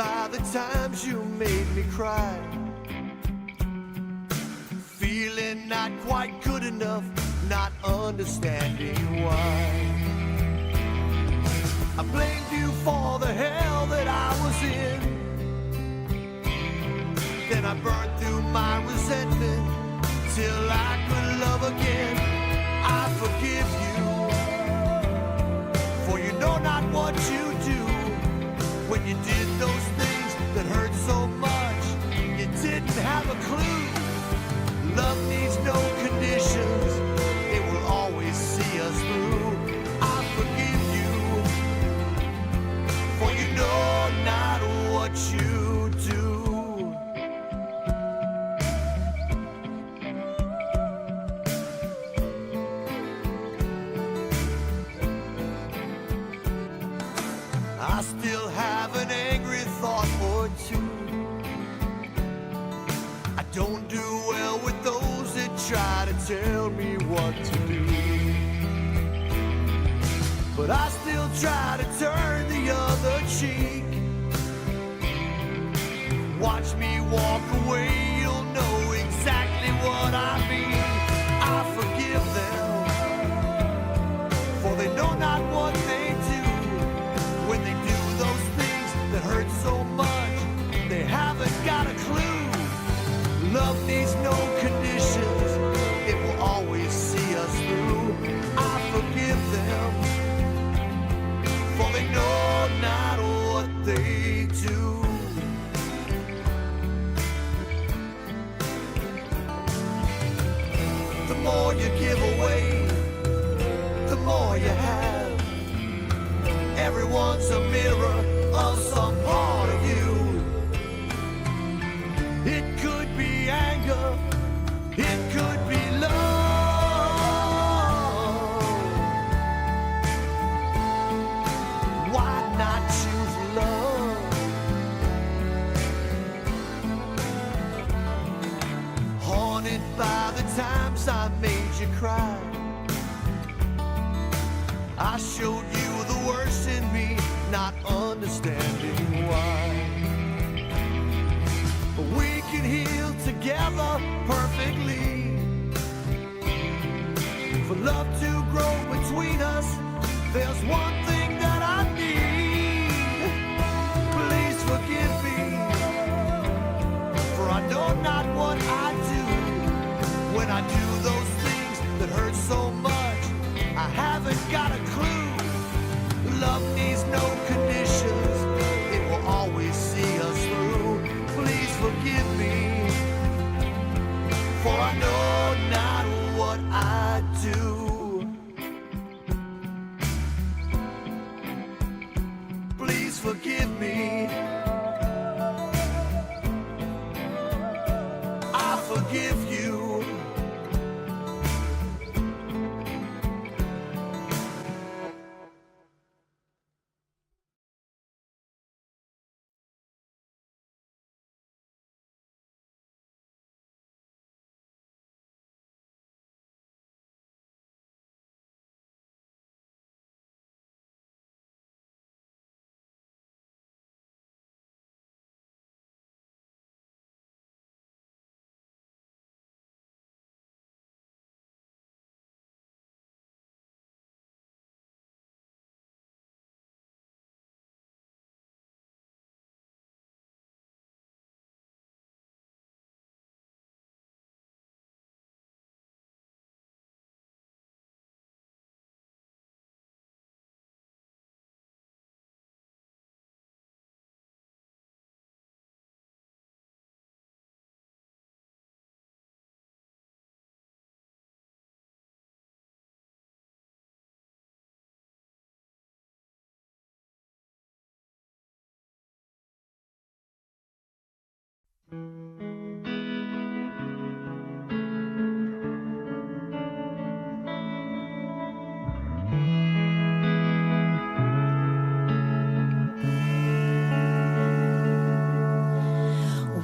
by the times you made me cry, feeling not quite good enough, not understanding why. I blamed you for the hell that I was in. Then I burned through my resentment till I could love again. I forgive you, for you know not what you do. When you did those things that hurt so much, you didn't have a clue. Love needs no conditions, it will always see us through. I forgive you, for you know not what you do. I still have an angry thought or two. I don't do well with those that try to tell me what to do, but I still try to turn the other cheek. Watch me walk away, you'll know exactly what I mean. I forgive them, for they know not what they do. When they do those things that hurt so much, they haven't got a clue. Love needs no conditions, it will always see us through. I forgive them, for they know not what they do. The more you give away, the more you have. Everyone's a mirror of some part of you. It could be anger, it could be love. Why not choose love? Haunted by the times I made you cry, I showed you the worst in me, not understanding why. But we can heal together perfectly. For love to grow between us, there's one thing that I need. Please forgive me, for I know not what I do. When I do those things that hurt so much, I haven't got a clue. Love needs no conditions, it will always see us through. Please forgive me, for I know not what I do. Please forgive me, I forgive you.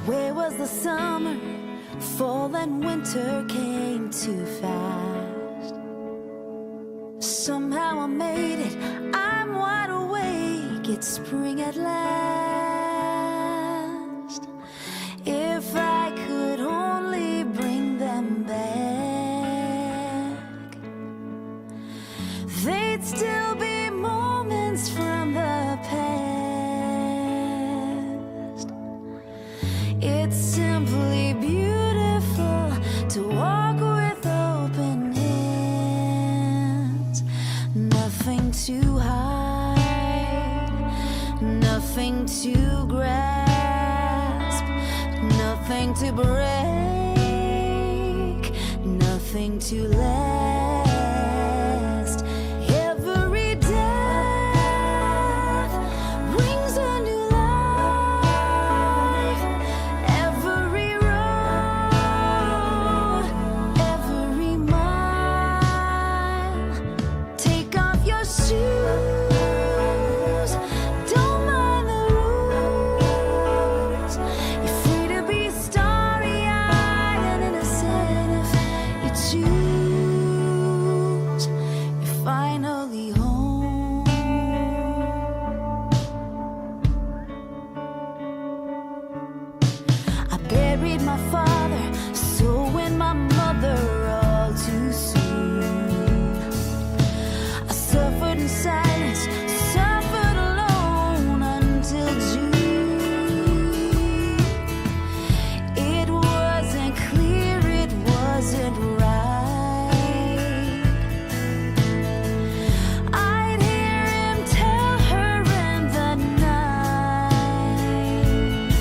Where was the summer? Fall and winter came too fast. Somehow I made it, I'm wide awake, it's spring at last. they'd still be moments from the past. It's simply beautiful to walk with open hands. Nothing to hide, nothing to grasp, nothing to break, nothing to last. Every death brings a new life. Every road, every mile. Take off your shoes, don't mind the rules. You're free to be starry-eyed and innocent if you choose. You're finally home. I buried my father, so and my mother all too soon. I suffered in silence, suffered alone until June. It wasn't clear, it wasn't right. I'd hear him tell her in the night,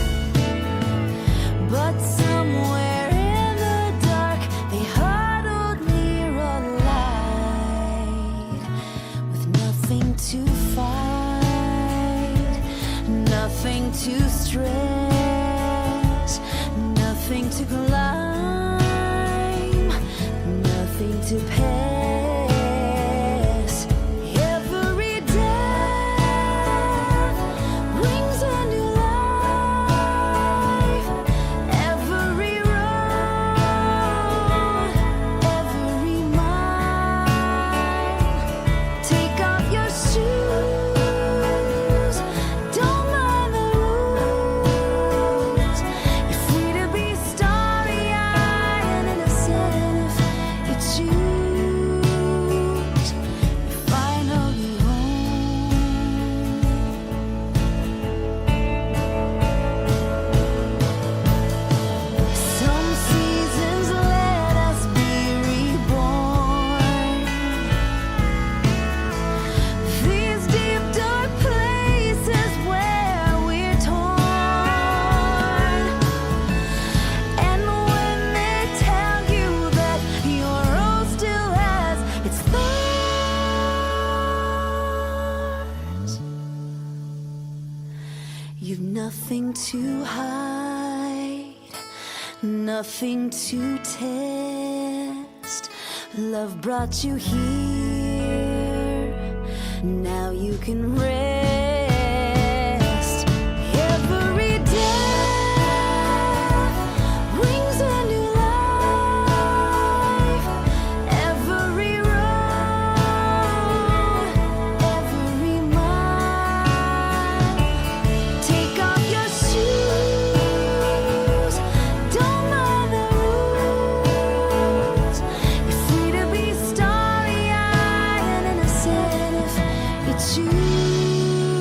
but somewhere in the dark they huddled near a light, with nothing to fight, nothing to stress, nothing to climb, nothing to pass. Every death brings a new life. Every road, every mile. Take off your shoes, don't mind the rules. You're free to be starry-eyed and innocent if you choose. You're finally home. Some seasons let us be reborn. These deep dark places where we're torn. And when they tell you that your rose still has its thorns, you've nothing to hide, nothing to test. Love brought you here, now you can rest. Every death brings a new life. Every road, every mile. Take off your shoes, don't mind the rules. You're free to be starry-eyed and innocent if you choose.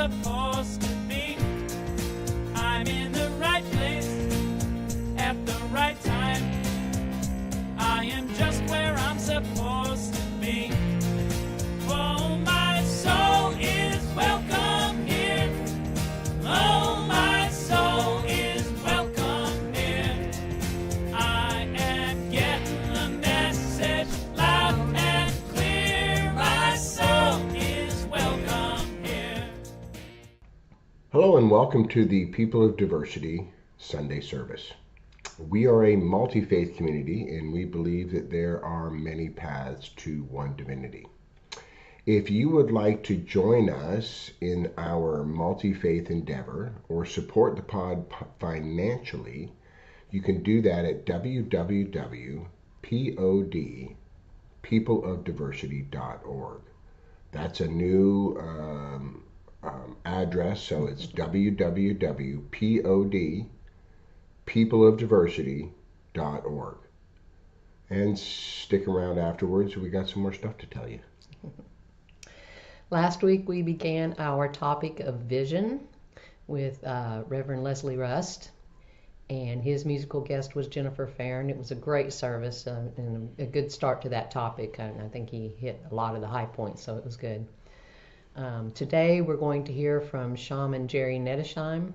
supposed to be. I'm in the right place at the right time. I am just where I'm supposed to be. Oh, my soul is welcome here. Oh, my soul is welcome here. I am getting the message loud and clear. My soul is welcome here. Hello and welcome to the People of Diversity Sunday service. We are a multi-faith community and we believe that there are many paths to one divinity. If you would like to join us in our multi-faith endeavor or support the pod financially, you can do that at www.peopleofdiversity.org. That's a new address, so it's www.peopleofdiversity.org. And stick around afterwards, we got some more stuff to tell you. Last week we began our topic of vision with Reverend Leslie Rust, and his musical guest was Jennifer Farron. It was a great service and a good start to that topic, and I think he hit a lot of the high points, so it was good. Today we're going to hear from Shaman Jerry Nettesheim,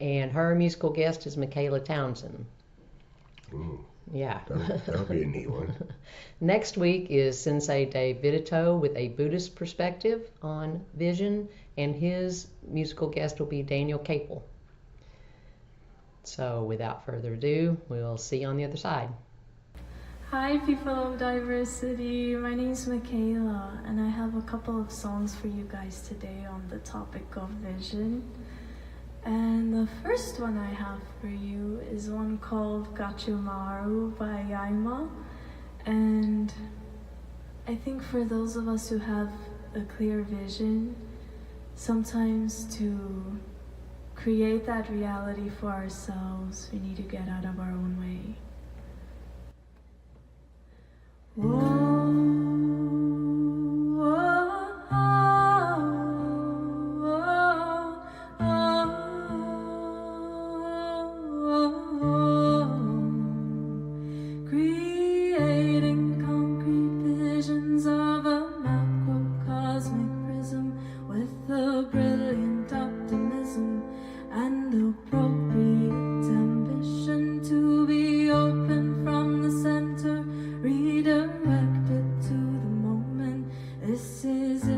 and her musical guest is Michaela Townsend. Ooh, Yeah. that'll be a neat one. Next week is Sensei Dave Vidito with a Buddhist perspective on vision, and his musical guest will be Daniel Capel. So without further ado, we'll see you on the other side. Hi, people of diversity. My name is Michaela, and I have a couple of songs for you guys today on the topic of vision. And the first one I have for you is one called Gachumaru by Yaima. And I think for those of us who have a clear vision, sometimes to create that reality for ourselves, we need to get out of our own way. Creating concrete visions of a macrocosmic prism with a brilliant optimism and appropriate ambition to be open from the center, redirected to the moment. This is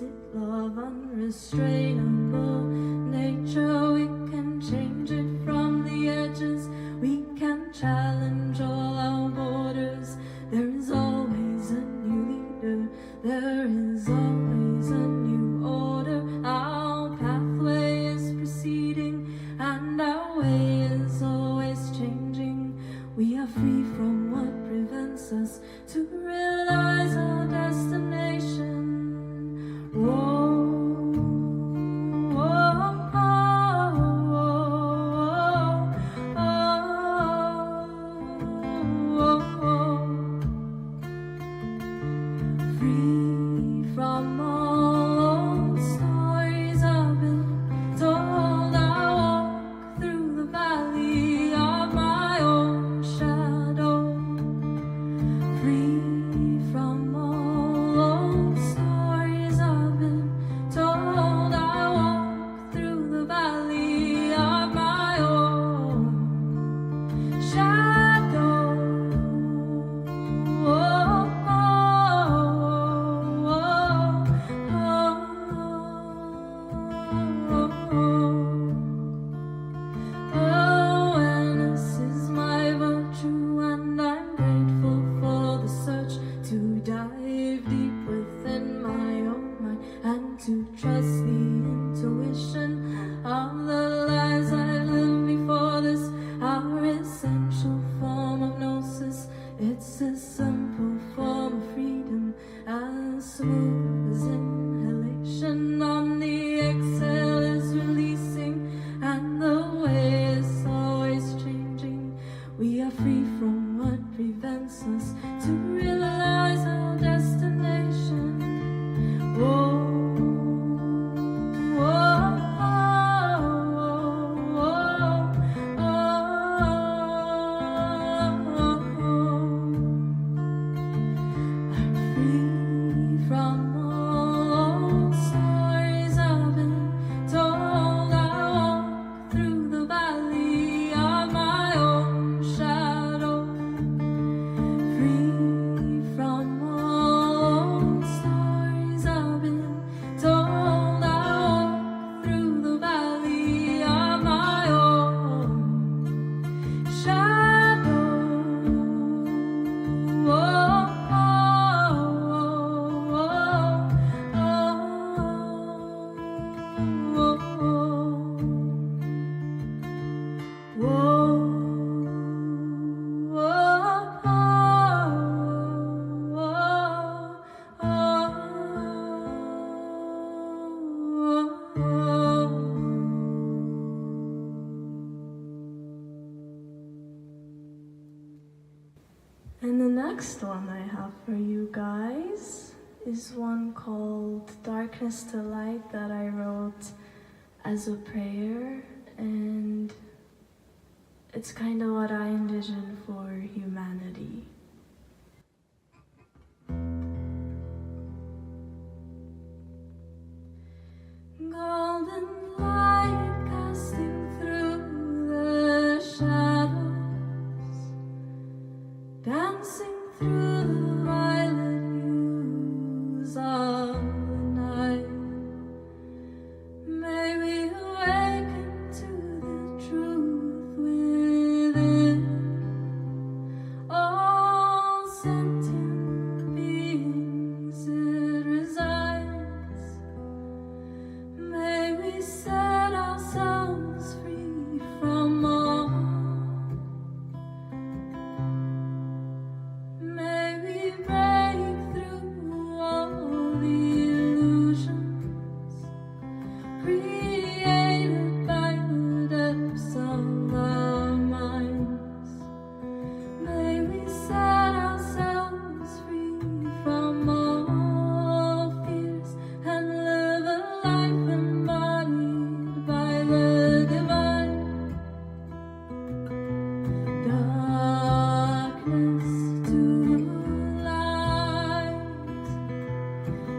it, love, unrestrainable nature. We can change it from the edges, we can challenge all our borders. There is always a new leader, there is always a new order. Our pathway is proceeding and our way is always changing. We are free from what prevents us to realize our destination. Whoa. Free from all old stories I've been told, I walk through the valley of my own shadow. Free from all old stories I've been told, I walk through the valley of my own shadow. Awareness is my virtue, and I'm grateful for the search to dive deep within my own mind and to trust the intuition of the lives I've lived before this. Our essential form of gnosis, it's a simple form of freedom, as smooth as inhalation. On the exhale is releasing, and the way is always changing. We are free from what prevents us to realize our destination. Whoa. next one I have for you guys is one called Darkness to Light that I wrote as a prayer, and it's kind of what I envision for humanity. Golden light casting through the shadows, dancing through the violet hues of the night. May we awaken to the truth within all sentient beings it resides. May we set ourselves free from all. May we break through all the illusions created by the depths of our minds. May we set ourselves free from all fears and live a life embodied by the divine. Darkness to light,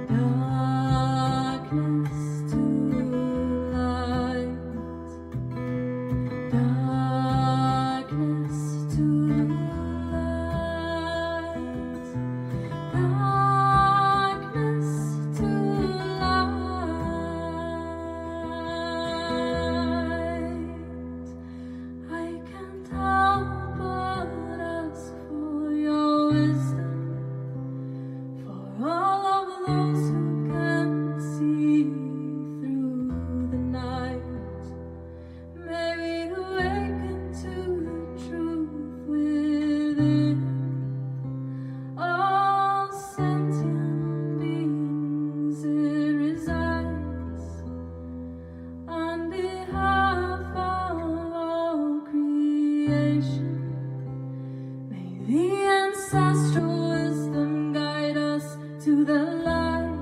darkness to light, darkness to light, darkness to light. I can't help but ask for your wisdom, for all of those who can see through the night. May we awaken to the truth within all sentient beings it resides. On behalf of all creation, may the ancestral wisdom guide us to the light.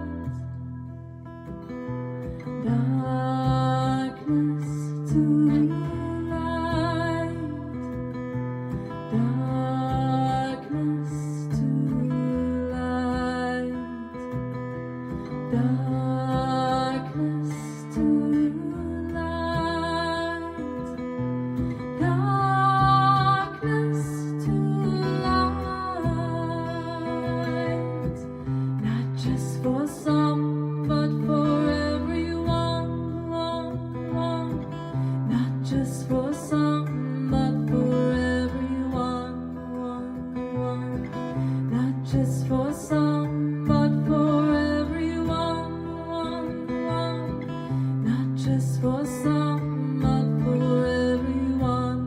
Darkness to light, darkness to light, darkness to light, darkness to light. Not just for some, but for everyone. Not just for some, but for everyone. Not just for some, but for everyone. Not just for some, but for everyone.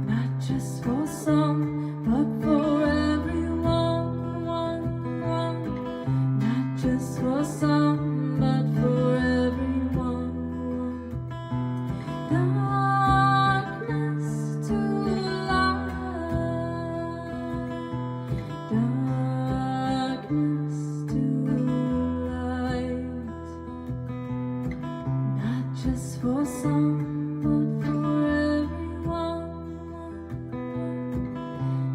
Not just for some, but for everyone. Not just for some, but for everyone. Darkness to light, darkness to light. Not just for some, but for everyone.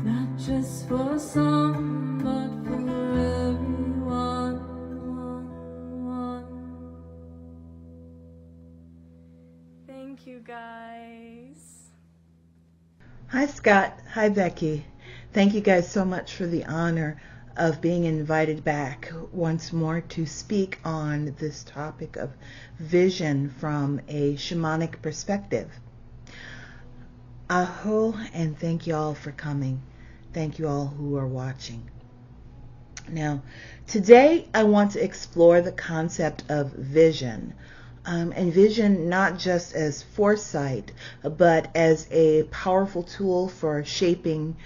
Not just for some, but for everyone. Thank you, guys. Hi, Scott. Hi, Becky. Thank you guys so much for the honor of being invited back once more to speak on this topic of vision from a shamanic perspective. Aho, and thank you all for coming. Thank you all who are watching. Now, today I want to explore the concept of vision. And vision not just as foresight, but as a powerful tool for shaping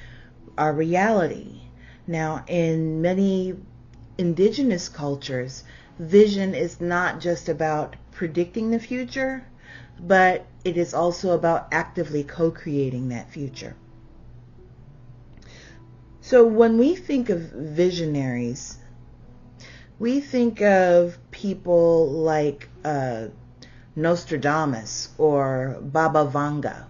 our reality. Now, in many indigenous cultures, vision is not just about predicting the future, but it is also about actively co-creating that future. So when we think of visionaries, we think of people like Nostradamus or Baba Vanga.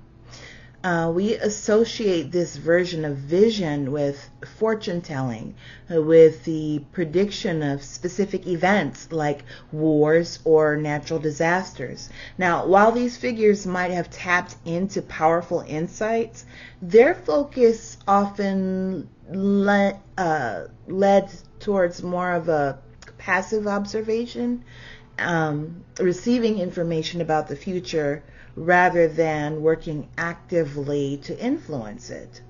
We associate this version of vision with fortune telling, with the prediction of specific events like wars or natural disasters. Now, while these figures might have tapped into powerful insights, their focus often led towards more of a passive observation, receiving information about the future rather than working actively to influence it.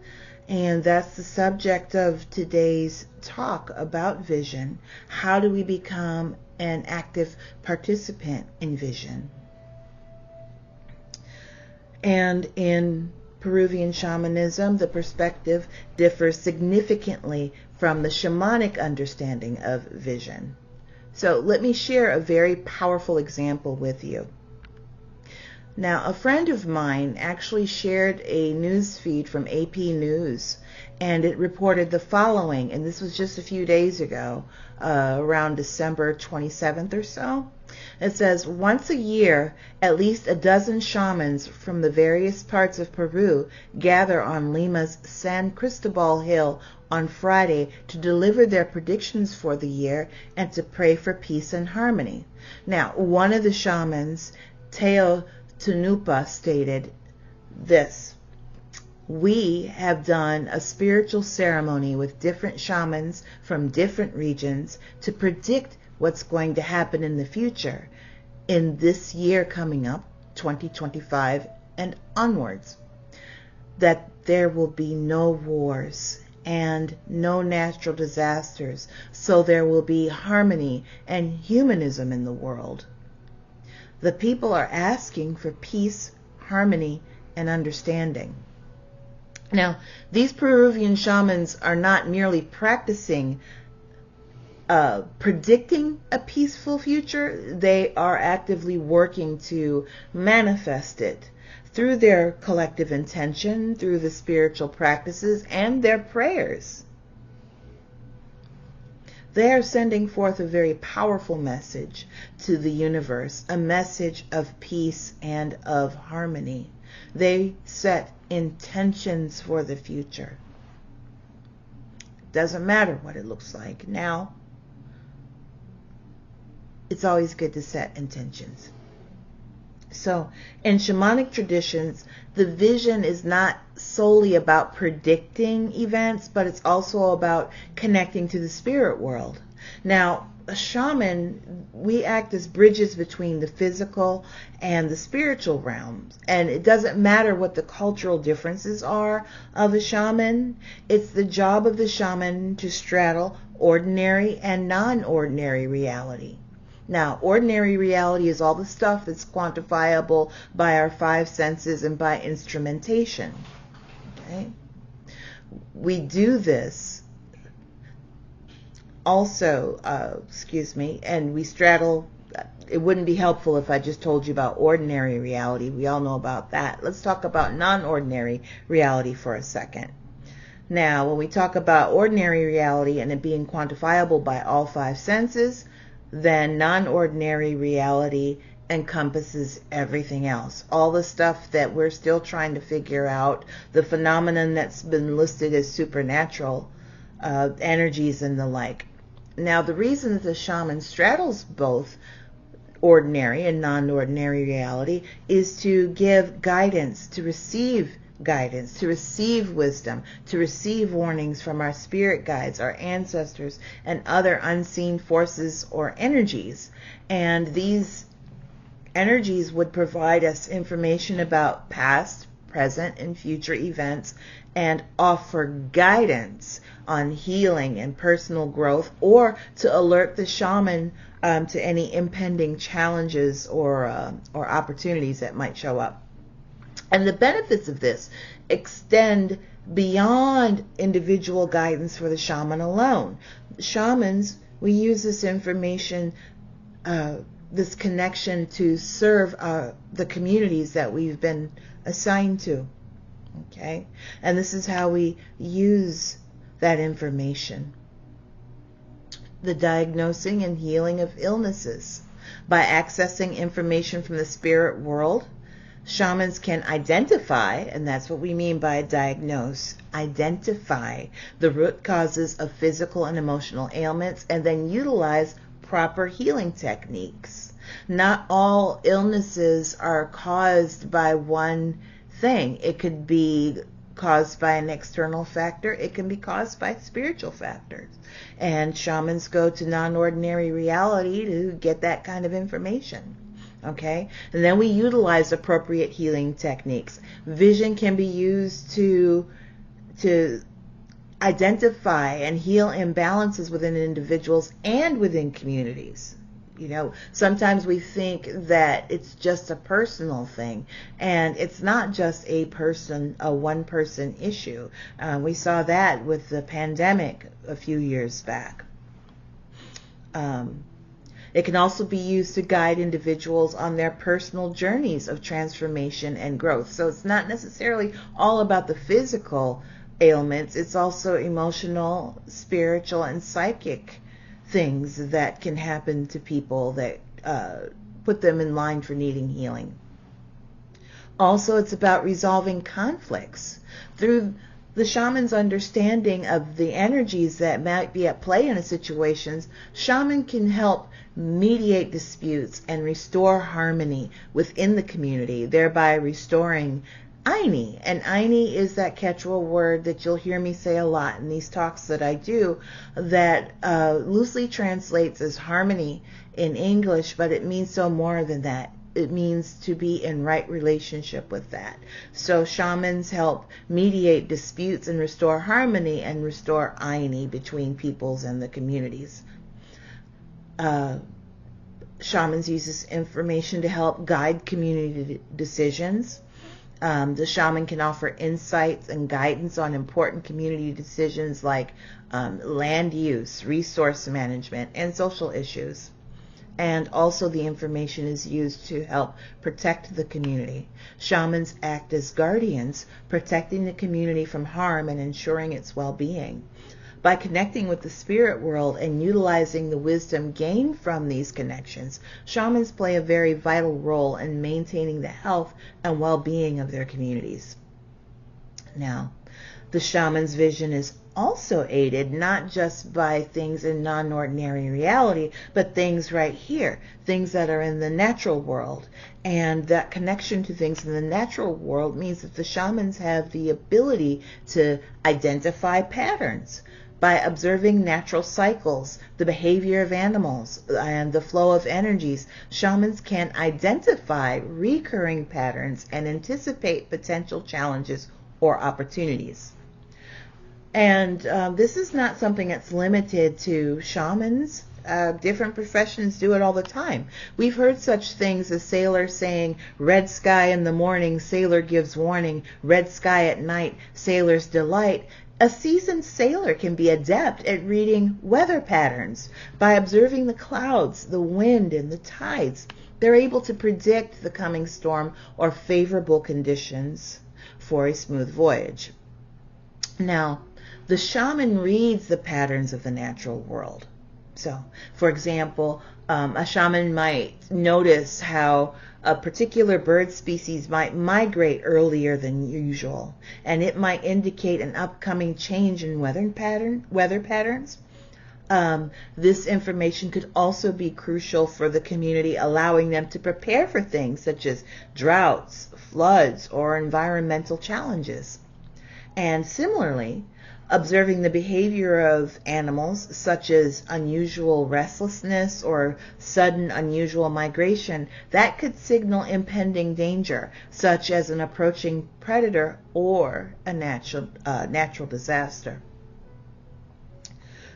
And that's the subject of today's talk about vision. How do we become an active participant in vision? And in Peruvian shamanism, the perspective differs significantly from the shamanic understanding of vision. So let me share a very powerful example with you. Now, a friend of mine actually shared a news feed from AP News, and it reported the following, and this was just a few days ago, around December 27th or so. It says, once a year, at least a dozen shamans from the various parts of Peru gather on Lima's San Cristobal Hill on Friday to deliver their predictions for the year and to pray for peace and harmony. Now, one of the shamans, Teo Tunupa, stated this: we have done a spiritual ceremony with different shamans from different regions to predict what's going to happen in the future, in this year coming up, 2025 and onwards. That there will be no wars and no natural disasters, so there will be harmony and humanism in the world. The people are asking for peace, harmony, and understanding. Now, these Peruvian shamans are not merely practicing predicting a peaceful future, they are actively working to manifest it through their collective intention, through the spiritual practices, and their prayers. They are sending forth a very powerful message to the universe, a message of peace and of harmony. They set intentions for the future. Doesn't matter what it looks like now. It's always good to set intentions. So, in shamanic traditions, the vision is not solely about predicting events, but it's also about connecting to the spirit world. Now, a shaman, we act as bridges between the physical and the spiritual realms. And it doesn't matter what the cultural differences are of a shaman. It's the job of the shaman to straddle ordinary and non-ordinary reality. Now, ordinary reality is all the stuff that's quantifiable by our five senses and by instrumentation. Okay? We do this also, and we straddle. It wouldn't be helpful if I just told you about ordinary reality. We all know about that. Let's talk about non-ordinary reality for a second. Now, when we talk about ordinary reality and it being quantifiable by all five senses, then non-ordinary reality encompasses everything else. All the stuff that we're still trying to figure out, the phenomenon that's been listed as supernatural, energies and the like. Now, the reason that the shaman straddles both ordinary and non-ordinary reality is to give guidance, to receive guidance, to receive wisdom, to receive warnings from our spirit guides, our ancestors, and other unseen forces or energies. And these energies would provide us information about past, present, and future events and offer guidance on healing and personal growth, or to alert the shaman to any impending challenges or opportunities that might show up. And the benefits of this extend beyond individual guidance for the shaman alone. Shamans, we use this information, this connection to serve the communities that we've been assigned to. Okay? And this is how we use that information. The diagnosing and healing of illnesses. By accessing information from the spirit world, shamans can identify, and that's what we mean by diagnose, identify the root causes of physical and emotional ailments, and then utilize proper healing techniques. Not all illnesses are caused by one thing. It could be caused by an external factor. It can be caused by spiritual factors. And shamans go to non-ordinary reality to get that kind of information. Okay? And then we utilize appropriate healing techniques. Vision can be used to identify and heal imbalances within individuals and within communities. You know, sometimes we think that it's just a personal thing, and it's not just a one-person issue. We saw that with the pandemic a few years back. It can also be used to guide individuals on their personal journeys of transformation and growth. So it's not necessarily all about the physical ailments. It's also emotional, spiritual, and psychic things that can happen to people that put them in line for needing healing. Also, it's about resolving conflicts. Through the shaman's understanding of the energies that might be at play in a situation, shaman can help mediate disputes and restore harmony within the community, thereby restoring Aini. And Aini is that Quechua word that you'll hear me say a lot in these talks that I do, that loosely translates as harmony in English, but it means so more than that. It means to be in right relationship with that. So shamans help mediate disputes and restore harmony and restore Aini between peoples and the communities. Shamans use this information to help guide community decisions. The shaman can offer insights and guidance on important community decisions like land use, resource management, and social issues. And also the information is used to help protect the community. Shamans act as guardians, protecting the community from harm and ensuring its well-being. By connecting with the spirit world and utilizing the wisdom gained from these connections, shamans play a very vital role in maintaining the health and well-being of their communities. Now, the shaman's vision is also aided not just by things in non-ordinary reality, but things right here, things that are in the natural world. And that connection to things in the natural world means that the shamans have the ability to identify patterns. By observing natural cycles, the behavior of animals, and the flow of energies, shamans can identify recurring patterns and anticipate potential challenges or opportunities. And this is not something that's limited to shamans. Different professions do it all the time. We've heard such things as sailors saying, red sky in the morning, sailor gives warning, red sky at night, sailor's delight. A seasoned sailor can be adept at reading weather patterns. By observing the clouds, the wind, and the tides, they're able to predict the coming storm or favorable conditions for a smooth voyage. Now, the shaman reads the patterns of the natural world. So, for example, a shaman might notice how a particular bird species might migrate earlier than usual, and it might indicate an upcoming change in weather patterns. This information could also be crucial for the community, allowing them to prepare for things such as droughts, floods, or environmental challenges. And similarly, observing the behavior of animals, such as unusual restlessness or sudden unusual migration, that could signal impending danger, such as an approaching predator or a natural disaster.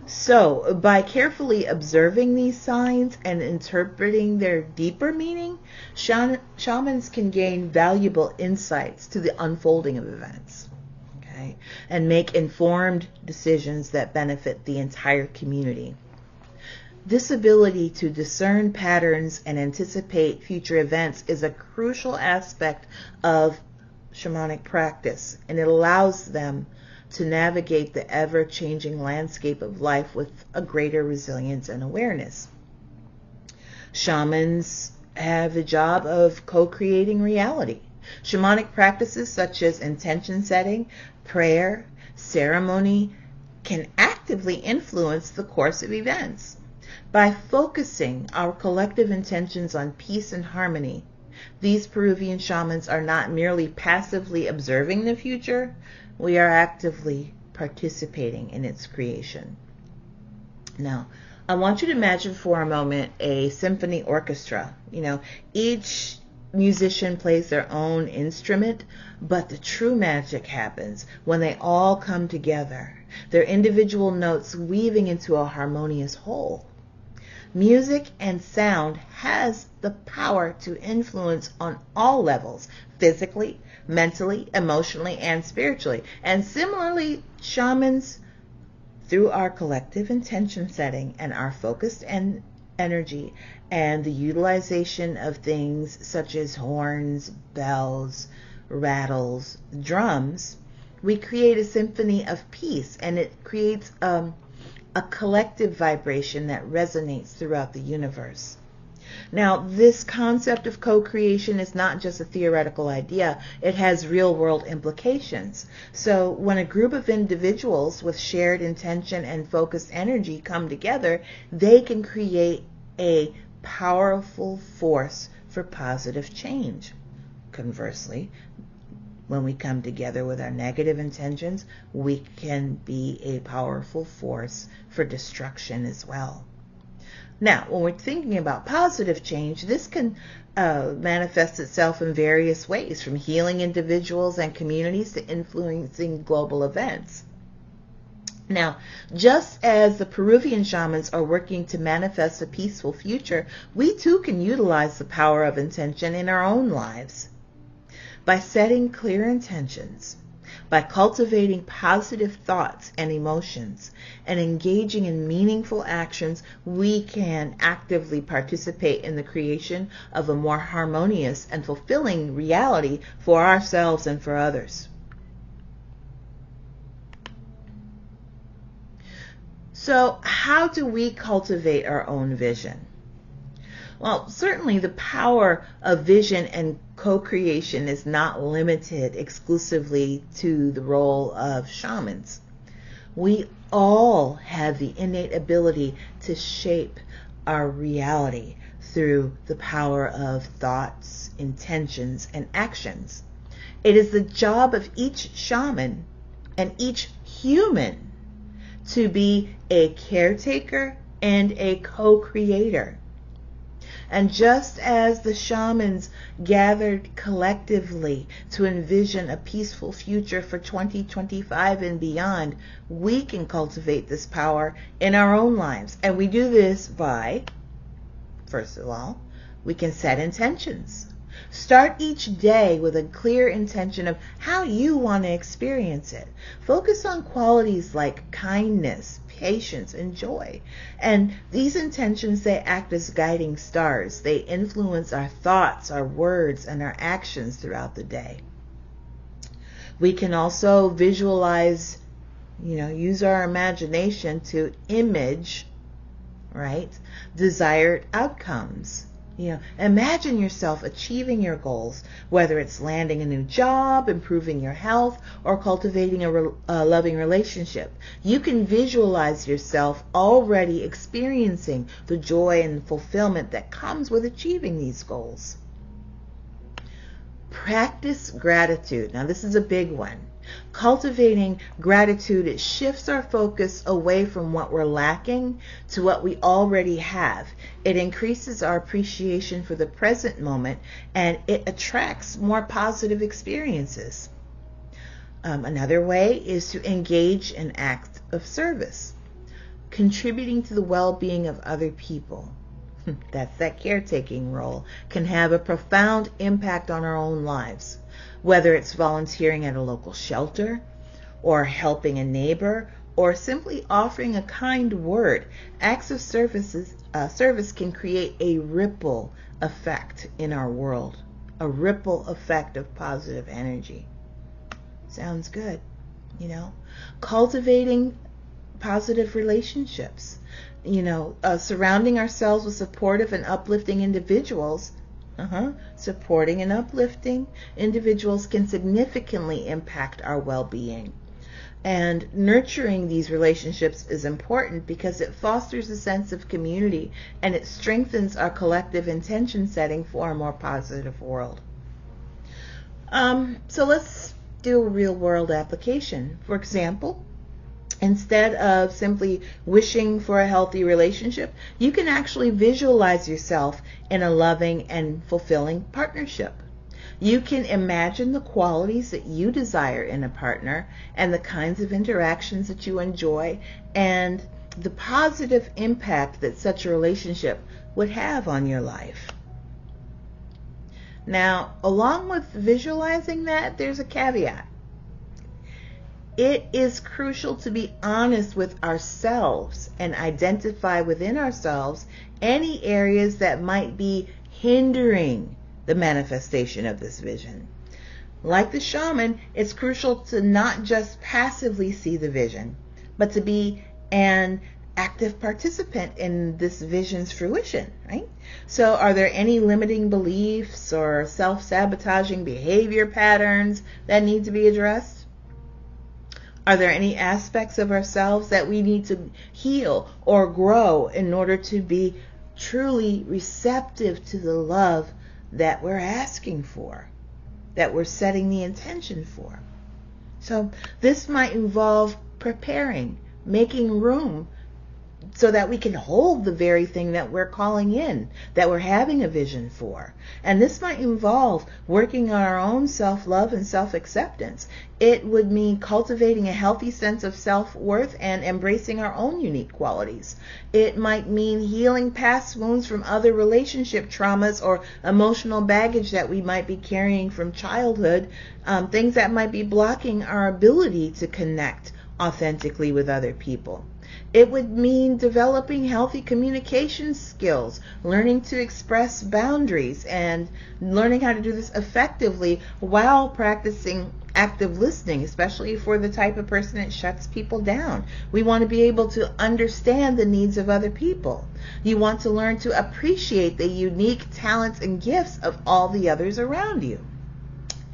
So, by carefully observing these signs and interpreting their deeper meaning, shamans can gain valuable insights to the unfolding of events. And make informed decisions that benefit the entire community. This ability to discern patterns and anticipate future events is a crucial aspect of shamanic practice, and it allows them to navigate the ever-changing landscape of life with a greater resilience and awareness. Shamans have the job of co-creating reality. Shamanic practices such as intention setting, prayer, ceremony can actively influence the course of events. By focusing our collective intentions on peace and harmony, these Peruvian shamans are not merely passively observing the future, we are actively participating in its creation. Now, I want you to imagine for a moment a symphony orchestra. Each musician plays their own instrument, but the true magic happens when they all come together, their individual notes weaving into a harmonious whole. Music and sound has the power to influence on all levels, physically, mentally, emotionally, and spiritually. And similarly, shamans, through our collective intention setting and our focused energy and the utilization of things such as horns, bells, rattles, drums, we create a symphony of peace, and it creates a collective vibration that resonates throughout the universe. Now, this concept of co-creation is not just a theoretical idea, it has real-world implications. So when a group of individuals with shared intention and focused energy come together, they can create a powerful force for positive change. Conversely, when we come together with our negative intentions, we can be a powerful force for destruction as well. Now, when we're thinking about positive change, this can manifest itself in various ways, from healing individuals and communities to influencing global events. Now, just as the Peruvian shamans are working to manifest a peaceful future, we too can utilize the power of intention in our own lives. By setting clear intentions, by cultivating positive thoughts and emotions, and engaging in meaningful actions, we can actively participate in the creation of a more harmonious and fulfilling reality for ourselves and for others. So, how do we cultivate our own vision? Well, certainly the power of vision and co-creation is not limited exclusively to the role of shamans. We all have the innate ability to shape our reality through the power of thoughts, intentions, and actions. It is the job of each shaman and each human to be a caretaker and a co-creator. And just as the shamans gathered collectively to envision a peaceful future for 2025 and beyond, we can cultivate this power in our own lives. And we do this by, first of all, we can set intentions. Start each day with a clear intention of how you want to experience it. Focus on qualities like kindness, patience, and joy. And these intentions, they act as guiding stars. They influence our thoughts, our words, and our actions throughout the day. We can also visualize, use our imagination to image, desired outcomes. Imagine yourself achieving your goals, whether it's landing a new job, improving your health, or cultivating a loving relationship. You can visualize yourself already experiencing the joy and fulfillment that comes with achieving these goals. Practice gratitude. Now, this is a big one. Cultivating gratitude, it shifts our focus away from what we're lacking to what we already have. It increases our appreciation for the present moment, and it attracts more positive experiences. Another way is to engage in acts of service, contributing to the well-being of other people. That's that caretaking role, can have a profound impact on our own lives. Whether it's volunteering at a local shelter, or helping a neighbor, or simply offering a kind word, acts of service can create a ripple effect in our world, a ripple effect of positive energy. Sounds good. Cultivating positive relationships, surrounding ourselves with supportive and uplifting individuals. Supporting and uplifting individuals can significantly impact our well-being. And nurturing these relationships is important because it fosters a sense of community and it strengthens our collective intention setting for a more positive world. So let's do a real world application. For example, instead of simply wishing for a healthy relationship, you can actually visualize yourself in a loving and fulfilling partnership. You can imagine the qualities that you desire in a partner and the kinds of interactions that you enjoy and the positive impact that such a relationship would have on your life. Now, along with visualizing that, there's a caveat. It is crucial to be honest with ourselves and identify within ourselves any areas that might be hindering the manifestation of this vision. Like the shaman, it's crucial to not just passively see the vision, but to be an active participant in this vision's fruition, right? So are there any limiting beliefs or self-sabotaging behavior patterns that need to be addressed? Are there any aspects of ourselves that we need to heal or grow in order to be truly receptive to the love that we're asking for, that we're setting the intention for? So this might involve preparing, making room so that we can hold the very thing that we're calling in, that we're having a vision for. And this might involve working on our own self-love and self-acceptance. It would mean cultivating a healthy sense of self-worth and embracing our own unique qualities. It might mean healing past wounds from other relationship traumas or emotional baggage that we might be carrying from childhood, things that might be blocking our ability to connect authentically with other people. It would mean developing healthy communication skills, learning to express boundaries, and learning how to do this effectively while practicing active listening, especially for the type of person that shuts people down. We want to be able to understand the needs of other people. You want to learn to appreciate the unique talents and gifts of all the others around you.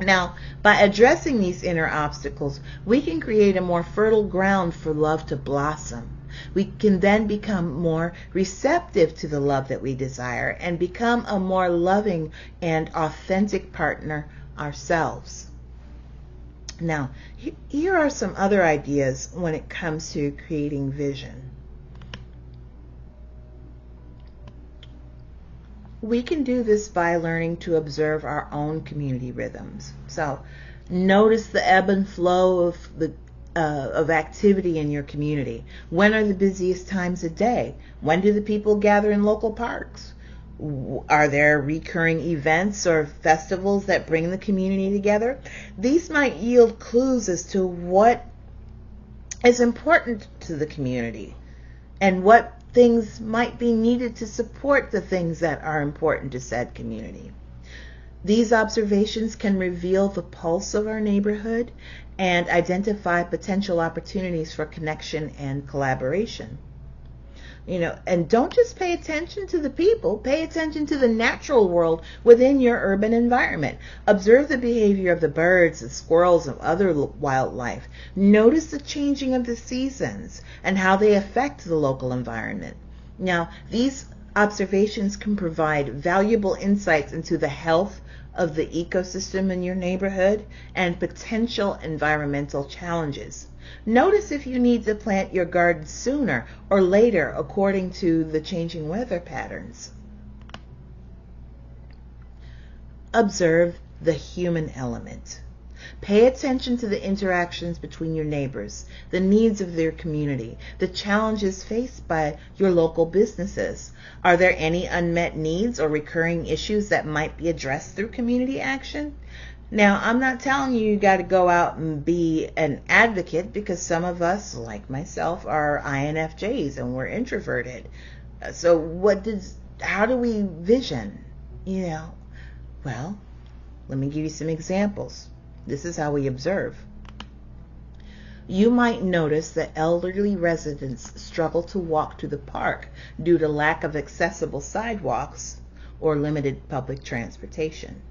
Now, by addressing these inner obstacles, we can create a more fertile ground for love to blossom. We can then become more receptive to the love that we desire and become a more loving and authentic partner ourselves. Now, here are some other ideas when it comes to creating vision. We can do this by learning to observe our own community rhythms. So notice the ebb and flow of activity in your community. When are the busiest times of day? When do the people gather in local parks? Are there recurring events or festivals that bring the community together? These might yield clues as to what is important to the community and what things might be needed to support the things that are important to said community. These observations can reveal the pulse of our neighborhood and identify potential opportunities for connection and collaboration. And don't just pay attention to the people, pay attention to the natural world within your urban environment. Observe the behavior of the birds, the squirrels, and other wildlife. Notice the changing of the seasons and how they affect the local environment. Now, these observations can provide valuable insights into the health of the ecosystem in your neighborhood and potential environmental challenges. Notice if you need to plant your garden sooner or later according to the changing weather patterns. Observe the human element. Pay attention to the interactions between your neighbors, the needs of their community, the challenges faced by your local businesses. Are there any unmet needs or recurring issues that might be addressed through community action? Now, I'm not telling you got to go out and be an advocate, because some of us, like myself, are INFJs and we're introverted. So how do we vision? Well, let me give you some examples. This is how we observe. You might notice that elderly residents struggle to walk to the park due to lack of accessible sidewalks or limited public transportation.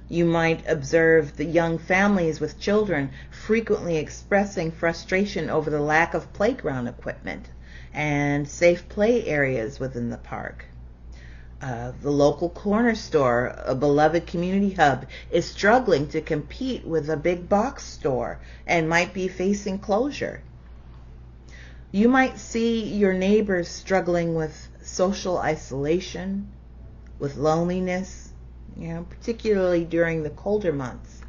You might observe the young families with children frequently expressing frustration over the lack of playground equipment and safe play areas within the park. The local corner store, a beloved community hub, is struggling to compete with a big box store and might be facing closure. You might see your neighbors struggling with social isolation, with loneliness, particularly during the colder months.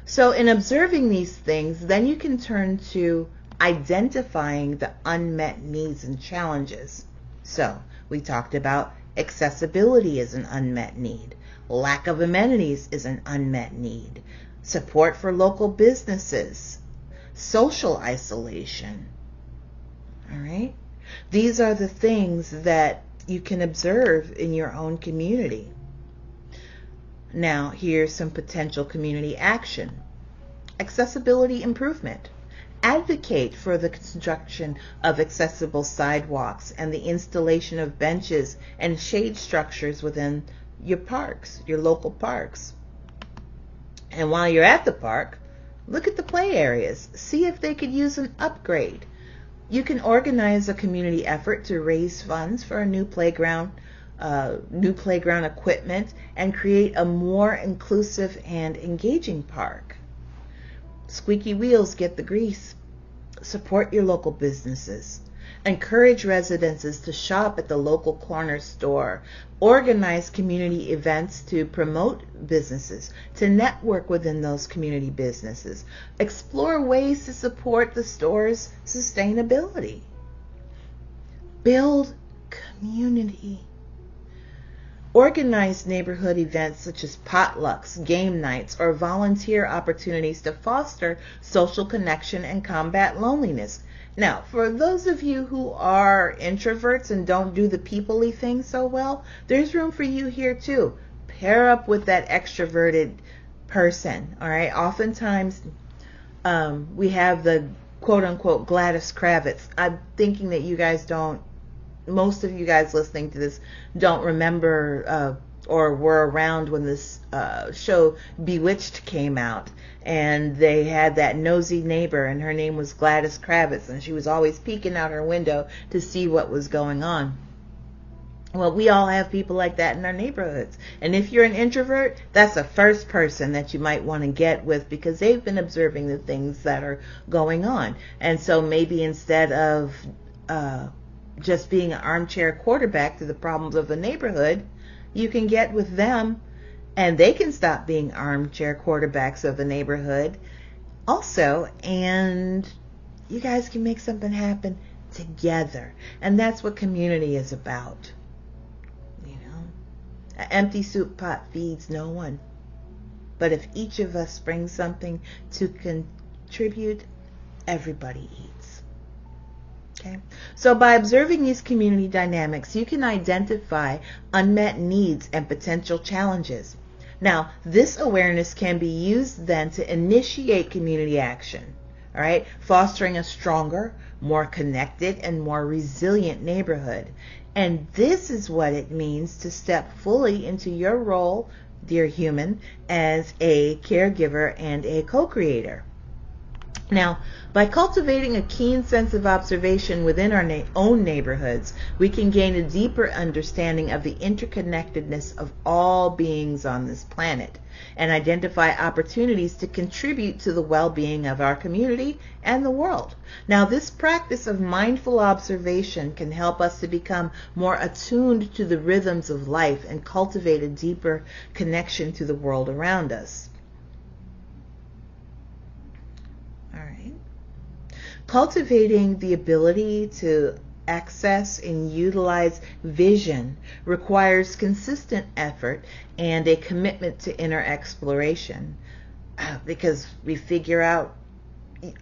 So in observing these things, then you can turn to identifying the unmet needs and challenges. So we talked about accessibility is an unmet need. Lack of amenities is an unmet need. Support for local businesses. Social isolation. All right? These are the things that you can observe in your own community. Now, here's some potential community action. Accessibility improvement. Advocate for the construction of accessible sidewalks and the installation of benches and shade structures within your parks, your local parks. And while you're at the park, look at the play areas. See if they could use an upgrade. You can organize a community effort to raise funds for a new playground equipment, and create a more inclusive and engaging park. Squeaky wheels get the grease. Support your local businesses. Encourage residents to shop at the local corner store. Organize community events to promote businesses, to network within those community businesses. Explore ways to support the store's sustainability. Build community. Organize neighborhood events such as potlucks, game nights, or volunteer opportunities to foster social connection and combat loneliness. Now, for those of you who are introverts and don't do the people-y thing so well, there's room for you here too. Pair up with that extroverted person, all right? Oftentimes, we have the quote-unquote Gladys Kravitz. I'm thinking that you guys don't, most of you guys listening to this don't remember or were around when this show Bewitched came out, and they had that nosy neighbor, and her name was Gladys Kravitz, and she was always peeking out her window to see what was going on. Well, we all have people like that in our neighborhoods. And if you're an introvert, that's the first person that you might want to get with, because they've been observing the things that are going on. And so maybe instead of just being an armchair quarterback to the problems of the neighborhood, you can get with them and they can stop being armchair quarterbacks of the neighborhood also, and you guys can make something happen together. And that's what community is about. An empty soup pot feeds no one. But if each of us brings something to contribute, everybody eats. Okay? So by observing these community dynamics, you can identify unmet needs and potential challenges. Now, this awareness can be used then to initiate community action, all right? Fostering a stronger, more connected, and more resilient neighborhood. And this is what it means to step fully into your role, dear human, as a caregiver and a co-creator. Now, by cultivating a keen sense of observation within our own neighborhoods, we can gain a deeper understanding of the interconnectedness of all beings on this planet and identify opportunities to contribute to the well-being of our community and the world. Now, this practice of mindful observation can help us to become more attuned to the rhythms of life and cultivate a deeper connection to the world around us. Cultivating the ability to access and utilize vision requires consistent effort and a commitment to inner exploration, because we figure out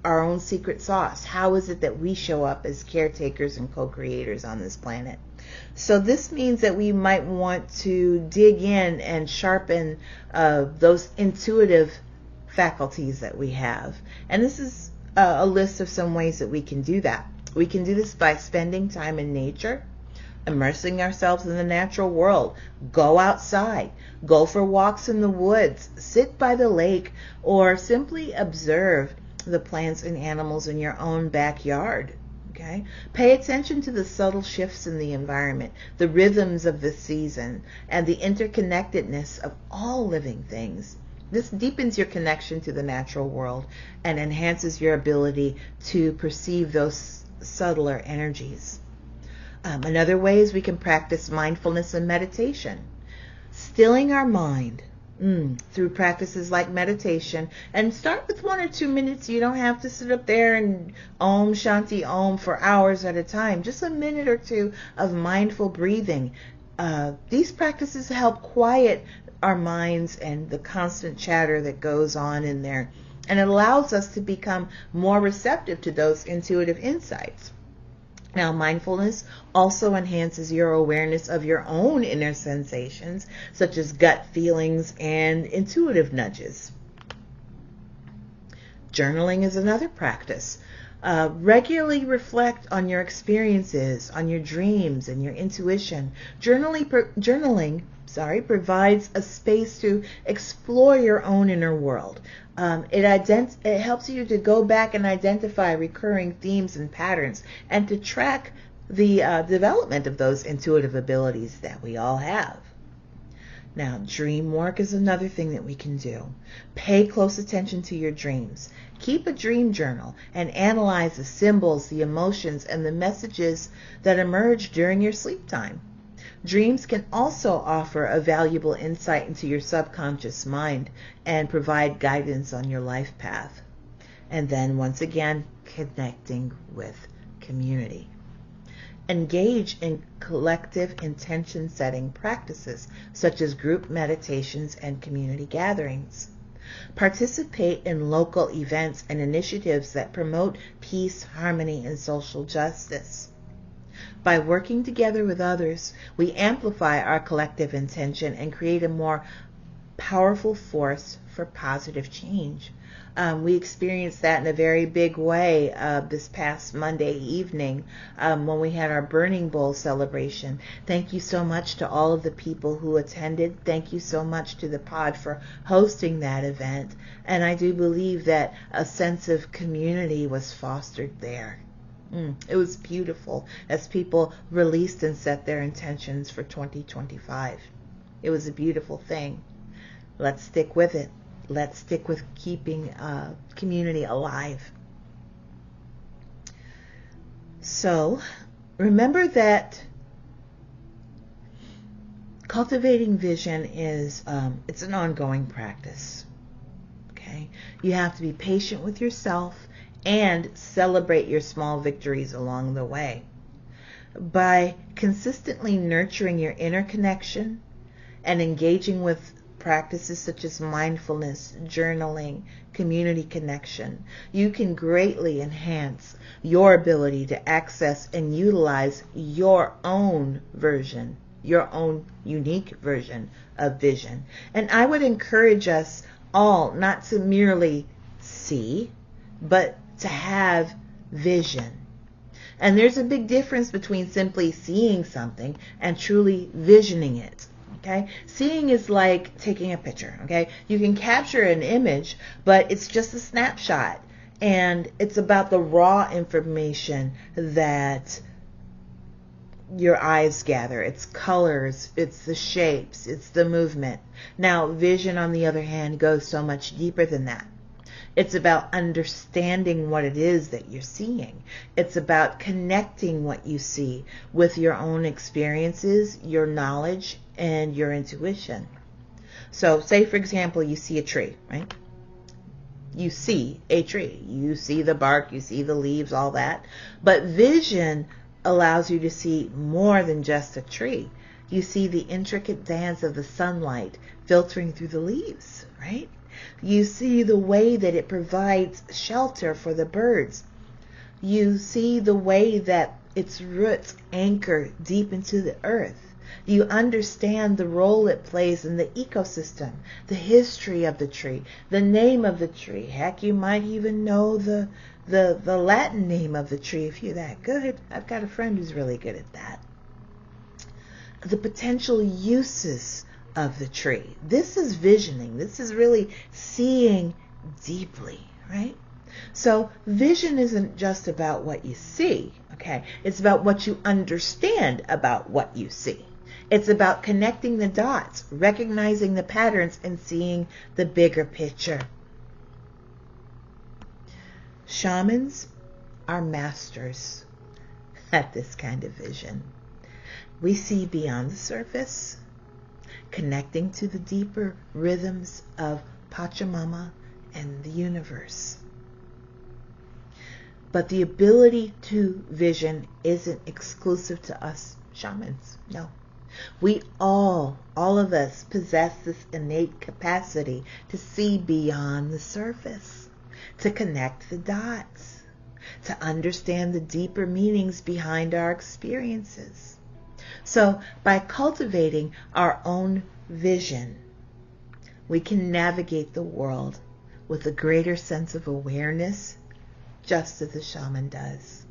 our own secret sauce. How is it that we show up as caretakers and co-creators on this planet? So this means that we might want to dig in and sharpen those intuitive faculties that we have. And this is a list of some ways that we can do that. We can do this by spending time in nature, immersing ourselves in the natural world. Go outside, go for walks in the woods, sit by the lake, or simply observe the plants and animals in your own backyard. Okay? Pay attention to the subtle shifts in the environment, the rhythms of the season, and the interconnectedness of all living things. This deepens your connection to the natural world and enhances your ability to perceive those subtler energies. Another way is we can practice mindfulness and meditation. Stilling our mind through practices like meditation, and start with 1 or 2 minutes. You don't have to sit up there and Om Shanti Om for hours at a time. Just a minute or two of mindful breathing. These practices help quiet our minds and the constant chatter that goes on in there, and it allows us to become more receptive to those intuitive insights. Now, mindfulness also enhances your awareness of your own inner sensations, such as gut feelings and intuitive nudges. Journaling is another practice. Regularly reflect on your experiences, on your dreams, and your intuition. Journaling provides a space to explore your own inner world. It helps you to go back and identify recurring themes and patterns, and to track the development of those intuitive abilities that we all have. Now, dream work is another thing that we can do. Pay close attention to your dreams. Keep a dream journal and analyze the symbols, the emotions, and the messages that emerge during your sleep time. Dreams can also offer a valuable insight into your subconscious mind and provide guidance on your life path. And then, once again, connecting with community. Engage in collective intention setting practices such as group meditations and community gatherings. Participate in local events and initiatives that promote peace, harmony, and social justice. By working together with others, we amplify our collective intention and create a more powerful force for positive change. We experienced that in a very big way this past Monday evening when we had our Burning Bowl celebration. Thank you so much to all of the people who attended. Thank you so much to the pod for hosting that event. And I do believe that a sense of community was fostered there. It was beautiful as people released and set their intentions for 2025. It was a beautiful thing. Let's stick with it. Let's stick with keeping community alive. So, remember that cultivating vision is it's an ongoing practice. Okay? You have to be patient with yourself and celebrate your small victories along the way. By consistently nurturing your inner connection and engaging with practices such as mindfulness, journaling, community connection, you can greatly enhance your ability to access and utilize your own version, your own unique version of vision. And I would encourage us all not to merely see, but to have vision. And there's a big difference between simply seeing something and truly visioning it. Okay? Seeing is like taking a picture. Okay? You can capture an image, but it's just a snapshot. And it's about the raw information that your eyes gather. It's colors, it's the shapes, it's the movement. Now, vision, on the other hand, goes so much deeper than that. It's about understanding what it is that you're seeing. It's about connecting what you see with your own experiences, your knowledge, and your intuition. So, say for example, you see a tree, right? You see a tree. You see the bark, you see the leaves, all that. But vision allows you to see more than just a tree. You see the intricate dance of the sunlight filtering through the leaves, right? You see the way that it provides shelter for the birds. You see the way that its roots anchor deep into the earth? Do you understand the role it plays in the ecosystem, the history of the tree, the name of the tree? Heck, you might even know the Latin name of the tree if you're that good. I've got a friend who's really good at that. The potential uses of the tree. This is visioning. This is really seeing deeply, right? So vision isn't just about what you see, okay? It's about what you understand about what you see. It's about connecting the dots, recognizing the patterns, and seeing the bigger picture. Shamans are masters at this kind of vision. We see beyond the surface, connecting to the deeper rhythms of Pachamama and the universe. But the ability to vision isn't exclusive to us shamans. No. We all of us possess this innate capacity to see beyond the surface, to connect the dots, to understand the deeper meanings behind our experiences. So by cultivating our own vision, we can navigate the world with a greater sense of awareness, just as the shaman does.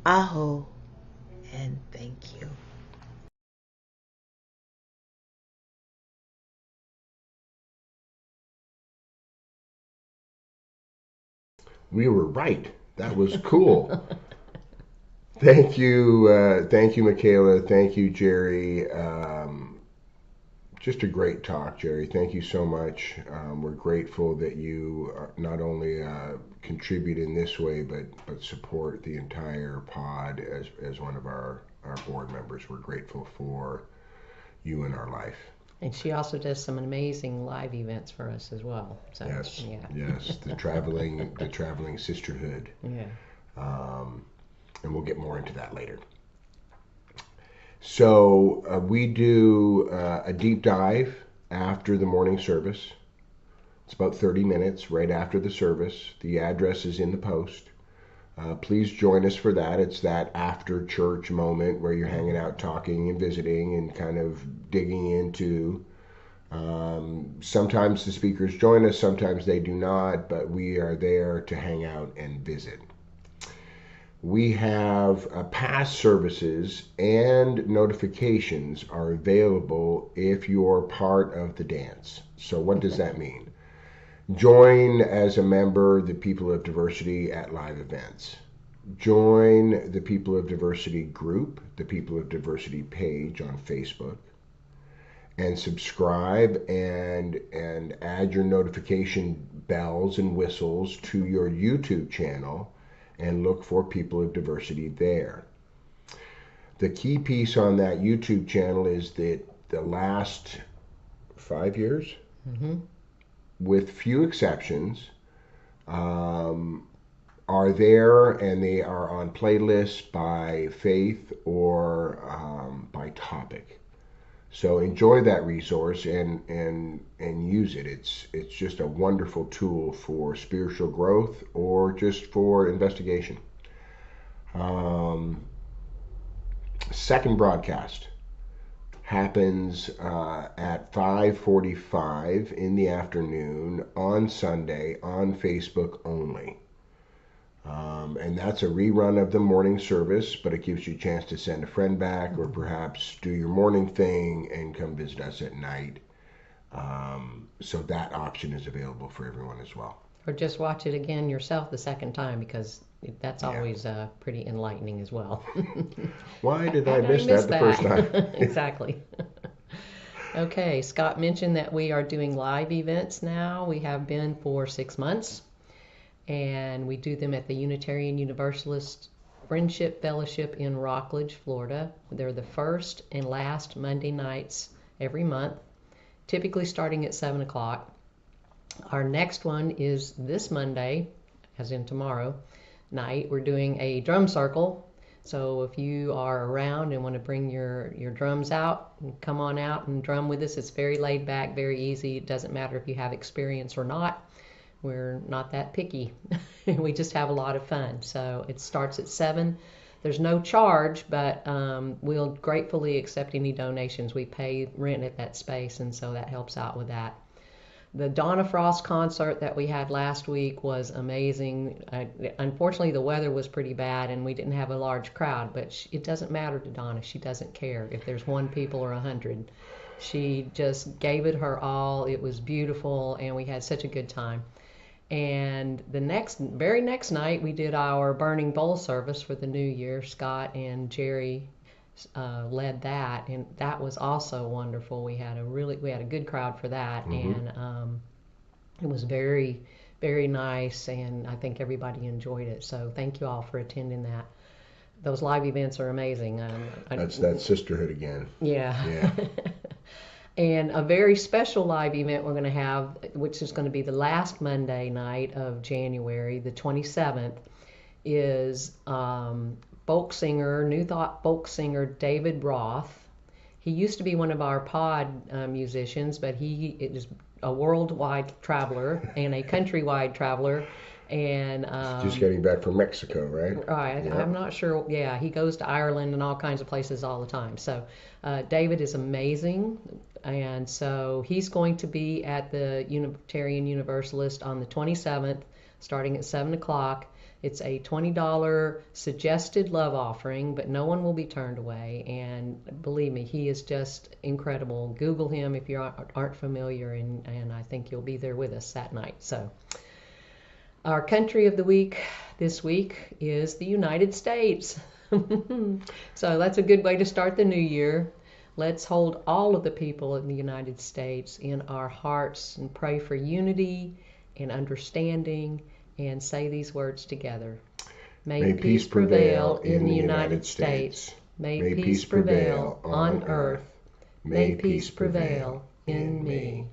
Aho, and thank you. We were right. That was cool. Thank you, Michaela. Thank you, Jerry. Just a great talk, Jerry. Thank you so much. We're grateful that you not only contribute in this way, but support the entire pod as one of our board members. We're grateful for you in our life. And she also does some amazing live events for us as well. So, Yes, yeah. yes, the traveling sisterhood. Yeah. And we'll get more into that later. So we do a deep dive after the morning service. It's about 30 minutes right after the service. The address is in the post. Please join us for that. It's that after church moment where you're hanging out, talking and visiting and kind of digging into. Sometimes the speakers join us, sometimes they do not, but we are there to hang out and visit. We have past services and notifications are available if you're part of the dance. So what does that mean? Join as a member the People of Diversity at live events. Join the People of Diversity group, the People of Diversity page on Facebook, and subscribe and add your notification bells and whistles to your YouTube channel and look for People of Diversity there. The key piece on that YouTube channel is that the last 5 years, with few exceptions, are there, and they are on playlists by faith or by topic. So enjoy that resource and use it. It's just a wonderful tool for spiritual growth or just for investigation. Second broadcast happens at 5:45 in the afternoon on Sunday on Facebook only. And that's a rerun of the morning service, but it gives you a chance to send a friend back or perhaps do your morning thing and come visit us at night. So that option is available for everyone as well. Or just watch it again yourself the second time, because that's always pretty enlightening as well. Why did I miss that the first time? Exactly. Okay, Scott mentioned that we are doing live events now. We have been for 6 months. And we do them at the Unitarian Universalist Friendship Fellowship in Rockledge, Florida. They're the first and last Monday nights every month, typically starting at 7 o'clock. Our next one is this Monday, as in tomorrow night. We're doing a drum circle. So if you are around and want to bring your drums out, come on out and drum with us. It's very laid back, very easy. It doesn't matter if you have experience or not. We're not that picky. We just have a lot of fun. So it starts at 7 There's no charge, but we'll gratefully accept any donations. We pay rent at that space, and so that helps out with that. The Donna Frost concert that we had last week was amazing. Unfortunately, the weather was pretty bad and we didn't have a large crowd, but it doesn't matter to Donna. She doesn't care if there's 1 people or 100. She just gave it her all. It was beautiful, and we had such a good time. And the very next night, we did our Burning Bowl service for the new year. Scott and Jerry led that, and that was also wonderful. We had a good crowd for that, and it was very, very nice, and I think everybody enjoyed it. So thank you all for attending that. Those live events are amazing. That's that sisterhood again. Yeah. And a very special live event we're going to have, which is going to be the last Monday night of January, the 27th, is folk singer, New Thought folk singer David Roth. He used to be one of our pod musicians, but he is a worldwide traveler and a countrywide traveler. And just getting back from Mexico, right? Right. Yeah. I'm not sure. Yeah, he goes to Ireland and all kinds of places all the time. So David is amazing. And so he's going to be at the Unitarian Universalist on the 27th, starting at 7 o'clock. It's a $20 suggested love offering, but no one will be turned away. And believe me, he is just incredible. Google him if you aren't familiar, and I think you'll be there with us that night. So our country of the week this week is the United States. So that's a good way to start the new year. Let's hold all of the people in the United States in our hearts and pray for unity and understanding and say these words together. May peace prevail in the United States. May peace prevail on earth. May peace prevail in me.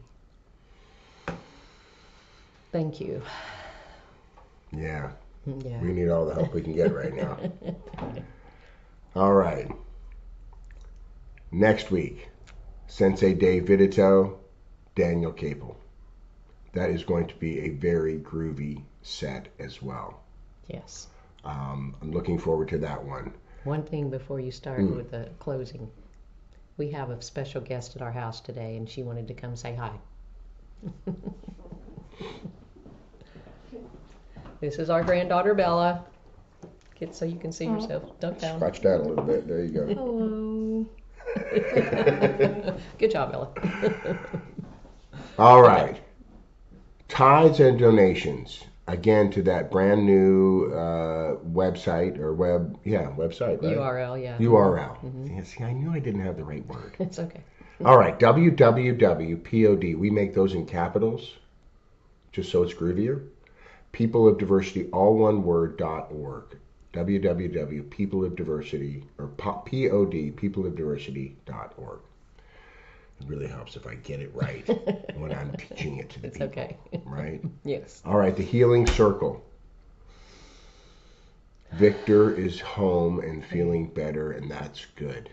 Thank you. Yeah. Yeah. We need all the help we can get right now. All right. Next week, Sensei Dave Vidito, Daniel Capel. That is going to be a very groovy set as well. Yes. I'm looking forward to that one. One thing before you start with the closing. We have a special guest at our house today, and she wanted to come say hi. This is our granddaughter, Bella. Get so you can see yourself. Duck down. Scratch that a little bit. There you go. Hello. Good job, Bella. All right. Tithes and donations. Again, to that brand new website or website, right? URL, yeah. URL. Yeah, see, I knew I didn't have the right word. It's okay. All right. www.pod. We make those in capitals, just so it's groovier. People of Diversity, all one word, .org. www.peopleofdiversity or pod, peopleofdiversity.org. It really helps if I get it right when I'm teaching it to the people. Okay. Right? Yes. All right, the Healing Circle. Victor is home and feeling better, and that's good.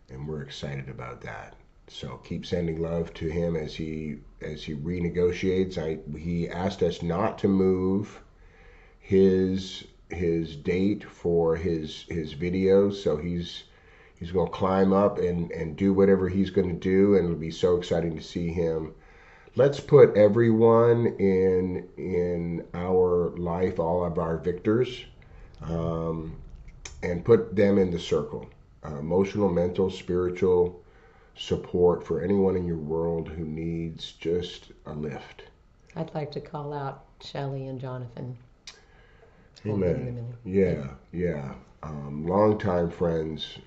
And we're excited about that. So keep sending love to him as he renegotiates. He asked us not to move his date for his videos, so he's going to climb up and do whatever he's going to do, and it'll be so exciting to see him. Let's put everyone in our life, all of our victors, and put them in the circle. Emotional, mental, spiritual support for anyone in your world who needs just a lift. I'd like to call out Shelley and Jonathan. Amen. Yeah. Longtime friends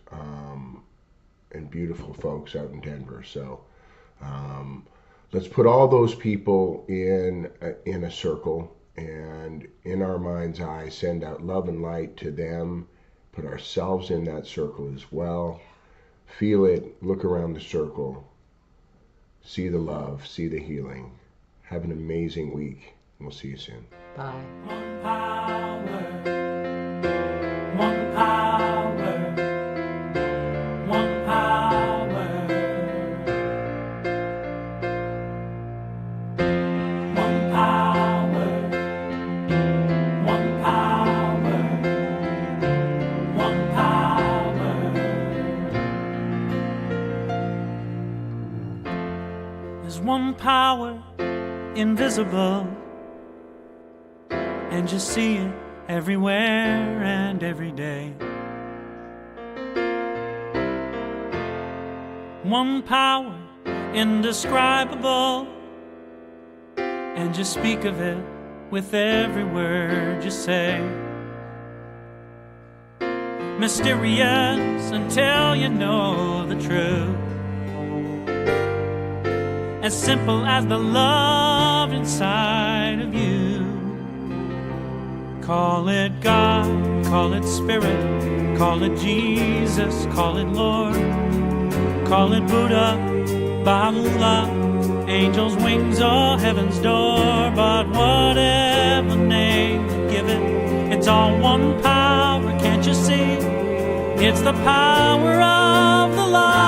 and beautiful folks out in Denver. So let's put all those people in a circle, and in our mind's eye, send out love and light to them. Put ourselves in that circle as well. Feel it. Look around the circle. See the love. See the healing. Have an amazing week. We'll see you soon. Bye. One power, one power, one power, one power, one power, one power. There's one power invisible, and you see it everywhere and every day. One power indescribable, and you speak of it with every word you say. Mysterious until you know the truth, as simple as the love inside of you. Call it God, call it Spirit, call it Jesus, call it Lord, call it Buddha, Baha'u'llah, angels' wings or heaven's door. But whatever name you give it, it's all one power, can't you see? It's the power of the light.